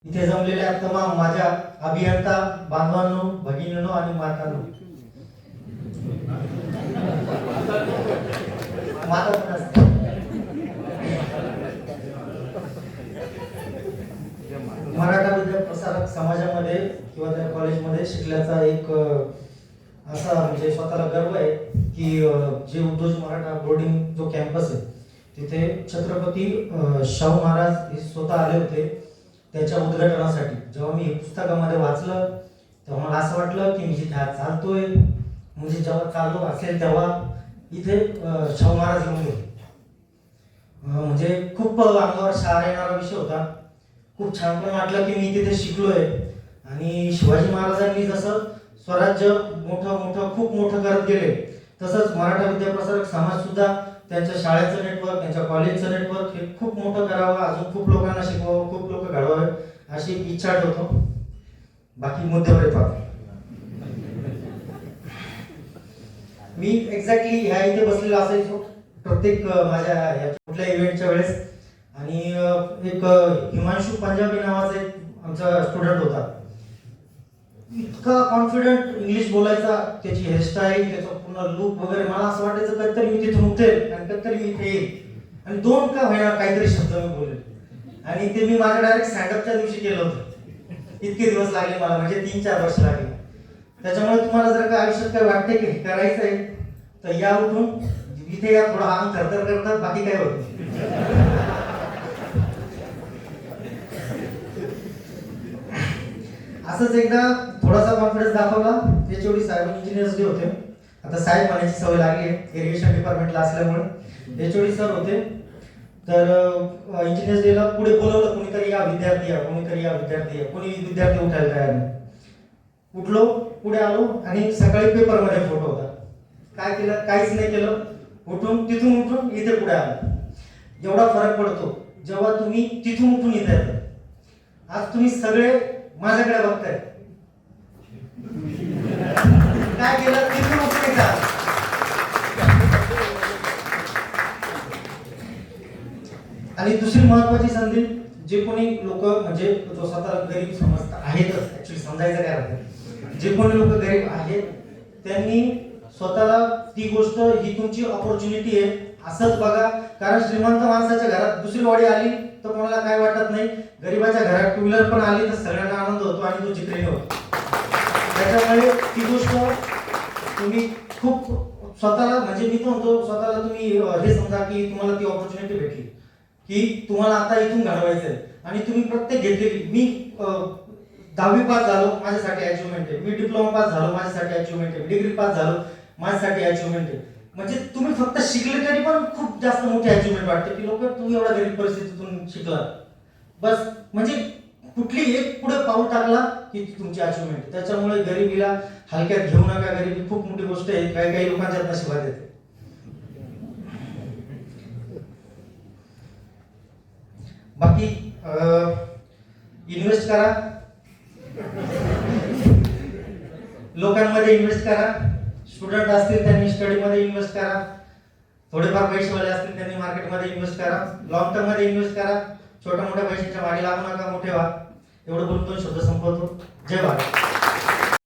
इथे जमलेल्या तमाम माझ्या अभियंता बांधवांनो, भगिनींनो आणि मातांनो, मराठा विद्याप्रसारक समाजामध्ये किंवा त्या कॉलेजमध्ये शिकल्याचा एक असा म्हणजे स्वतःला गर्व आहे की जे उद्धवजी मराठा बोर्डिंग जो कॅम्पस आहे तिथे छत्रपती शाहू महाराज हे स्वतः आले होते त्याच्या उद्घाटनासाठी. जेव्हा मी हे पुस्तकामध्ये वाचलं तेव्हा मला असं वाटलं की मी जिथे आज चालतोय म्हणजे जेव्हा चाललो असेल तेव्हा इथे शाहू महाराज येऊन गेले. म्हणजे खूप अंगावर शहारा येणारा विषय होता. खूप छान पण वाटलं की मी तिथे शिकलोय आणि शिवाजी महाराजांनी जसं स्वराज्य खूप मोठं करत गेले तसंच मराठा विद्याप्रसारक समाज सुद्धा त्यांच्या शाळेचं नेटवर्क, त्यांच्या कॉलेजचं नेटवर्क हे खूप मोठं करावं, अजून खूप लोकांना शिकवावं, खूप लोक घडवावे अशी इच्छा ठेवतो. बाकी मुद्द्यावर येतो. मी एक्झॅक्टली ह्या इथे बसलेला असायचो प्रत्येक माझ्या ह्या कुठल्या इव्हेंटच्या वेळेस. आणि एक हिमांशू पंजाबी नावाचा एक आमचा स्टुडंट होता. इतका कॉन्फिडंट इंग्लिश बोलायचा, त्याची हेअरस्टाईल, त्याचा पूर्ण लुक वगैरे, मला असं वाटायचं कधीतरी मी तिथून उठेल आणि कधीतरी मी इथे येईल आणि दोन का होईना काहीतरी शब्द मी बोलेल. आणि ते मी माझ्या डायरेक्ट स्टँडअपच्या दिवशी केलं होतं. इतके दिवस लागले मला, म्हणजे 3-4 वर्ष लागले. त्याच्यामुळे तुम्हाला जर का आयुष्यात काय वाटते की करायचं आहे तर या उठून इथे या, थोडा अंग थरथर करतात, बाकी काय होत. असंच एकदा थोडासा कॉन्फिडन्स दाखवला. HOD साहेब इंजिनियर्स डे होते. आता साहेब म्हणायची सवय लागली आहे इरिगेशन डिपार्टमेंटला असल्यामुळे. HOD सर होते. तर इंजिनियर्स डेला पुढे बोलवलं, कोणीतरी या विद्यार्थी या, कोणीतरी या विद्यार्थी या. कोणी विद्यार्थी उठायला तयार नाही. उठलो, पुढे आलो आणि सकाळी पेपरमध्ये फोटो होता. काय केलं? काहीच नाही केलं. तिथून उठून इथे पुढे आलो. एवढा फरक पडतो जेव्हा तुम्ही तिथून उठून इथे येता. आज तुम्ही सगळे माझ्याकडे बघताय. काय केलं? तिथून उठून येतात. आणि दुसरी महत्वाची संधी, जे कोणी लोक म्हणजे जो स्वतः गरीब समजता आहेतच, ऍक्च्युली समजायचं काय राहतं, जे कोणी लोक गरीब आहेत त्यांनी स्वतःला ती गोष्ट ही तुमची ऑपॉर्च्युनिटी आहे असंच बघा. कारण श्रीमंत माणसाच्या घरात दुसरी वाडी आली तर कोणाला काय वाटत नाही. गरीबाच्या घरात 2 व्हीलर पण आली तर सगळ्यांना आनंद होतो आणि तो जिकरीने होतो. त्याच्यामुळे ती गोष्ट तुम्ही खूप स्वतःला, म्हणजे मी तर म्हणतो स्वतःला तुम्ही हे समजा की तुम्हाला ती ऑपॉर्च्युनिटी भेटली की तुम्हाला आता इथून घडवायचं आहे आणि तुम्ही प्रत्येक घेतलेली. मी 10वी पास झालो, माझ्यासाठी अचिव्हमेंट आहे. मी डिप्लोमा पास झालो, माझ्यासाठी अचिव्हमेंट आहे. डिग्री पास झालो, माझ्यासाठी अचिव्हमेंट आहे. म्हणजे तुम्ही फक्त शिकले तरी पण खूप जास्त मोठी अचिव्हमेंट वाटते की लोक तुम्ही एवढ्या गरीब परिस्थितीतून शिकला बस. म्हणजे कुठली एक पुढे पाऊल टाकला की तुमची अचिव्हमेंट. त्याच्यामुळे गरिबीला हलक्यात घेऊ नका. गरिबी खूप मोठी गोष्ट आहे. काही लोकांच्या नशिबात येते. बाकी इन्व्हेस्ट करा, लोकांमध्ये इन्व्हेस्ट करा. स्टुडंट असतील त्यांनी स्टडीमध्ये इन्व्हेस्ट करा. थोडेफार पैसेवाले असतील त्यांनी मार्केटमध्ये इन्व्हेस्ट करा. लॉंग टर्म मध्ये इन्व्हेस्ट करा. छोट्या मोठ्या पैशांच्या मागे लागू नका, मोठे व्हा. एवढं बोलून 2 शब्द संपवतो. जय भारत.